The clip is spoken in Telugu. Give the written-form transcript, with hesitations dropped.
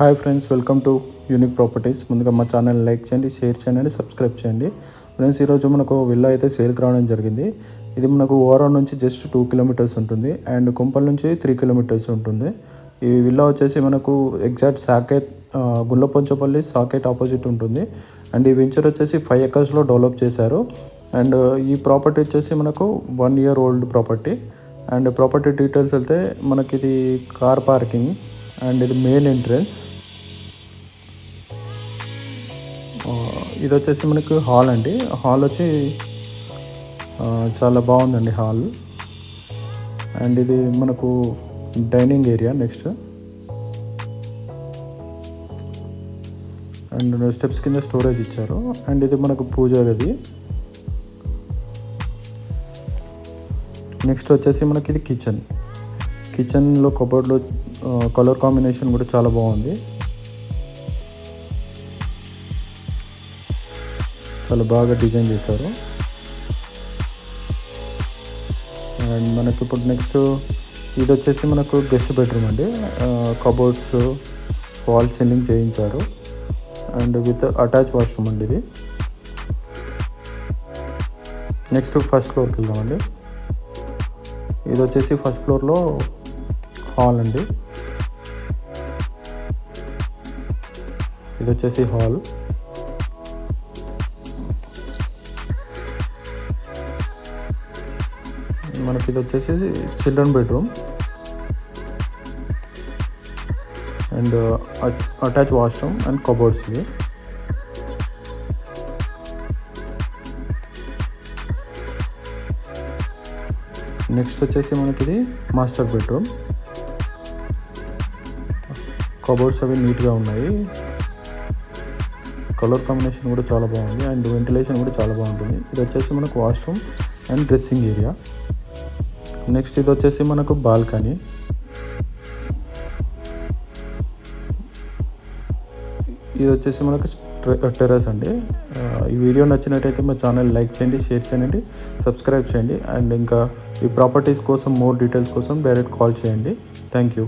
Hi friends, welcome to unique properties. ముందుగా మా ఛానల్ లైక్ చేయండి, షేర్ చేయండి, సబ్స్క్రైబ్ చేయండి. ఫ్రెండ్స్, ఈరోజు మనకు విల్లా అయితే సేల్కి రావడం జరిగింది. ఇది మనకు ఓవరాల్ నుంచి జస్ట్ 2 కిలోమీటర్స్ ఉంటుంది అండ్ కుంపల్ నుంచి 3 కిలోమీటర్స్ ఉంటుంది. ఈ విల్లా వచ్చేసి మనకు ఎగ్జాక్ట్ సాకేట్ గుల్లపొంచపల్లి సాకేట్ ఆపోజిట్ ఉంటుంది. అండ్ ఈ వెంచర్ వచ్చేసి 5 ఎకర్స్లో డెవలప్ చేశారు. అండ్ ఈ ప్రాపర్టీ వచ్చేసి మనకు 1 year old property. And property details వెళ్తే మనకి ఇది కార్ పార్కింగ్ అండ్ ఇది మెయిన్ ఎంట్రన్స్. ఇది వచ్చేసి మనకు హాల్ అండి. హాల్ వచ్చి చాలా బాగుందండి హాల్. అండ్ ఇది మనకు dining area. Next and steps కింద స్టోరేజ్ ఇచ్చారు. అండ్ ఇది మనకు పూజా గది. నెక్స్ట్ వచ్చేసి మనకి ఇది కిచెన్లో కబోర్డ్లో కలర్ కాంబినేషన్ కూడా చాలా బాగుంది, చాలా బాగా డిజైన్ చేశారు. అండ్ మనకి ఇప్పుడు నెక్స్ట్ ఇది వచ్చేసి మనకు గెస్ట్ బెడ్రూమ్ అండి. కబోర్డ్స్ వాల్ సీలింగ్ చేయించారు అండ్ విత్ అటాచ్ వాష్రూమ్ అండి ఇది. నెక్స్ట్ ఫస్ట్ ఫ్లోర్కి వెళ్దామండి. ఇది వచ్చేసి ఫస్ట్ ఫ్లోర్లో హాల్ అండి. ఇది వచ్చేసి హాల్. మనకి ఇది వచ్చేసి children bedroom and attach washroom and cupboards ఇవి. నెక్స్ట్ వచ్చేసి మనకి ఇది మాస్టర్ బెడ్రూమ్. కబోర్డ్స్ అవి నీట్గా ఉన్నాయి. కలర్ కాంబినేషన్ కూడా చాలా బాగుంది అండ్ వెంటిలేషన్ కూడా చాలా బాగుంటుంది. ఇది వచ్చేసి మనకు washroom and dressing area. Next ఇది వచ్చేసి మనకు బాల్కనీ. ఇది వచ్చేసి మనకు టెర్రస్ అండి. ఈ వీడియో నచ్చినట్టయితే మా ఛానల్ లైక్ చేయండి, షేర్ చేయండి, సబ్స్క్రైబ్ చేయండి. అండ్ ఇంకా ఈ ప్రాపర్టీస్ కోసం మోర్ డీటెయిల్స్ కోసం డైరెక్ట్ కాల్ చేయండి. Thank you.